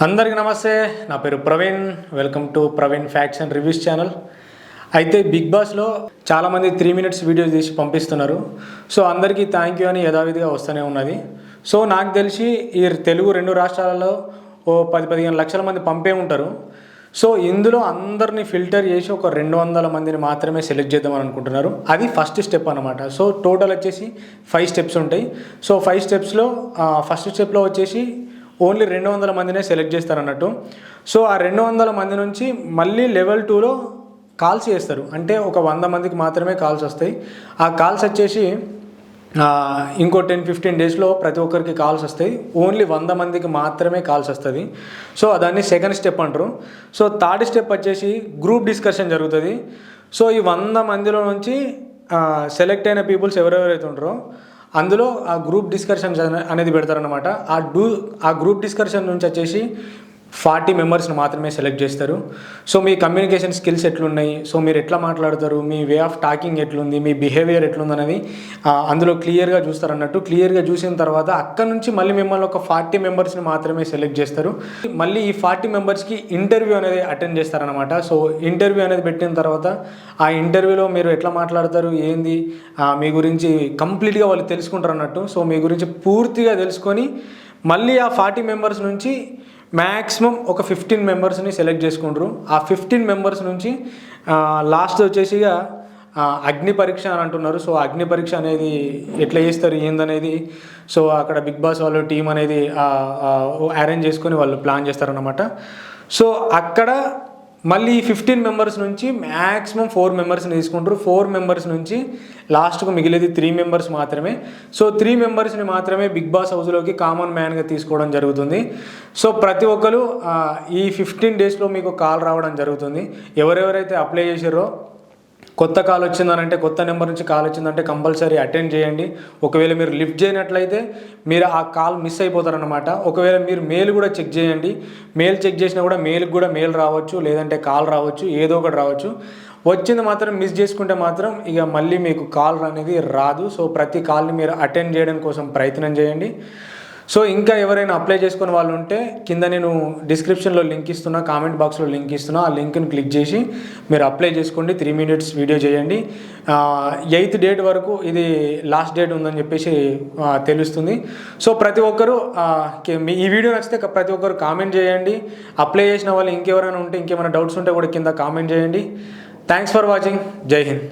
అందరికీ నమస్తే. నా పేరు Praveen. Welcome to Praveen facts and reviews channel. అయితే బిగ్ బాస్లో చాలామంది 3 minutes వీడియోస్ తీసి పంపిస్తున్నారు. సో అందరికీ థ్యాంక్ యూ అని యథావిధిగా వస్తూనే ఉన్నది. సో నాకు తెలిసి ఈ తెలుగు 2 రాష్ట్రాలలో ఓ 10-15 లక్షల మంది పంపే ఉంటారు. సో ఇందులో అందరినీ ఫిల్టర్ చేసి ఒక 200 మందిని మాత్రమే సెలెక్ట్ చేద్దామని అనుకుంటున్నారు. అది ఫస్ట్ స్టెప్ అనమాట. సో టోటల్ వచ్చేసి 5 steps ఉంటాయి. సో 5 stepsలో ఫస్ట్ స్టెప్లో వచ్చేసి ఓన్లీ 200 మందినే సెలెక్ట్ చేస్తారన్నట్టు. సో ఆ 200 మంది నుంచి మళ్ళీ లెవెల్ 2లో కాల్స్ చేస్తారు. అంటే ఒక 100 మందికి మాత్రమే కాల్స్ వస్తాయి. ఆ కాల్స్ వచ్చేసి ఇంకో 10-15 డేస్లో ప్రతి ఒక్కరికి కాల్స్ వస్తాయి. ఓన్లీ 100 మందికి మాత్రమే కాల్స్ వస్తుంది. సో దాన్ని సెకండ్ స్టెప్ అంటారు. సో థర్డ్ స్టెప్ వచ్చేసి గ్రూప్ డిస్కషన్ జరుగుతుంది. సో ఈ 100 మందిలో నుంచి సెలెక్ట్ అయిన పీపుల్స్ ఎవరెవరైతే ఉంటారో అందులో ఆ గ్రూప్ డిస్కషన్స్ అనేది పెడతారనమాట. ఆ గ్రూప్ డిస్కషన్ నుంచి వచ్చేసి 40 మెంబర్స్ని మాత్రమే సెలెక్ట్ చేస్తారు. సో మీ కమ్యూనికేషన్ స్కిల్స్ ఎట్లున్నాయి, సో మీరు ఎట్లా మాట్లాడతారు, మీ వే ఆఫ్ టాకింగ్ ఎట్లుంది, మీ బిహేవియర్ ఎట్లుంది అనేది అందులో క్లియర్గా చూస్తారన్నట్టు. క్లియర్గా చూసిన తర్వాత అక్కడ నుంచి మళ్ళీ మిమ్మల్ని ఒక 40 మెంబర్స్ని మాత్రమే సెలెక్ట్ చేస్తారు. మళ్ళీ ఈ 40 మెంబర్స్కి ఇంటర్వ్యూ అనేది అటెండ్ చేస్తారనమాట. సో ఇంటర్వ్యూ అనేది పెట్టిన తర్వాత ఆ ఇంటర్వ్యూలో మీరు ఎట్లా మాట్లాడతారు, ఏంది, మీ గురించి కంప్లీట్గా వాళ్ళు తెలుసుకుంటారు అన్నట్టు. సో మీ గురించి పూర్తిగా తెలుసుకొని మళ్ళీ ఆ 40 మెంబర్స్ నుంచి మ్యాక్సిమం ఒక 15 మెంబర్స్ని సెలెక్ట్ చేసుకుంటారు. ఆ 15 మెంబర్స్ నుంచి లాస్ట్ వచ్చేసి అగ్ని పరీక్ష అని అంటున్నారు. సో అగ్ని పరీక్ష అనేది ఎట్లా చేస్తారు ఏందనేది సో అక్కడ బిగ్ బాస్ వాళ్ళు టీం అనేది అరేంజ్ చేసుకొని వాళ్ళు ప్లాన్ చేస్తారన్నమాట. సో అక్కడ మళ్ళీ 15 మెంబర్స్ నుంచి మ్యాక్సిమం 4 మెంబర్స్ని తీసుకుంటారు. 4 మెంబర్స్ నుంచి లాస్ట్కు మిగిలేది 3 మెంబర్స్ మాత్రమే. సో 3 మెంబర్స్ని మాత్రమే బిగ్ బాస్ హౌస్లోకి కామన్ మ్యాన్గా తీసుకోవడం జరుగుతుంది. సో ప్రతి ఒక్కరు ఈ 15 డేస్లో మీకు కాల్ రావడం జరుగుతుంది. ఎవరెవరైతే అప్లై చేసారో కొత్త కాల్ వచ్చిందనంటే, కొత్త నెంబర్ నుంచి కాల్ వచ్చిందంటే కంపల్సరీ అటెండ్ చేయండి. ఒకవేళ మీరు లిఫ్ట్ చేయనట్లయితే మీరు ఆ కాల్ మిస్ అయిపోతారనమాట. ఒకవేళ మీరు మెయిల్ కూడా చెక్ చేయండి. మెయిల్ చెక్ చేసినా కూడా మెయిల్కి కూడా మెయిల్ రావచ్చు, లేదంటే కాల్ రావచ్చు, ఏదో ఒకటి రావచ్చు. వచ్చింది మాత్రం మిస్ చేసుకుంటే మాత్రం ఇక మళ్ళీ మీకు కాల్ అనేది రాదు. సో ప్రతి కాల్ని మీరు అటెండ్ చేయడం కోసం ప్రయత్నం చేయండి. సో ఇంకా ఎవరైనా అప్లై చేసుకునే వాళ్ళు ఉంటే కింద నేను డిస్క్రిప్షన్లో లింక్ ఇస్తున్నా, కామెంట్ బాక్స్లో లింక్ ఇస్తున్నా. ఆ లింక్ని క్లిక్ చేసి మీరు అప్లై చేసుకోండి. 3 minutes వీడియో చేయండి. 8th date వరకు ఇది లాస్ట్ డేట్ ఉందని చెప్పేసి తెలుస్తుంది. సో ప్రతి ఒక్కరు ఈ వీడియో నచ్చితే ప్రతి ఒక్కరు కామెంట్ చేయండి. అప్లై చేసిన వాళ్ళు ఇంకెవరైనా ఉంటే, ఇంకేమైనా డౌట్స్ ఉంటే కూడా కింద కామెంట్ చేయండి. Thanks for watching. జై హింద్.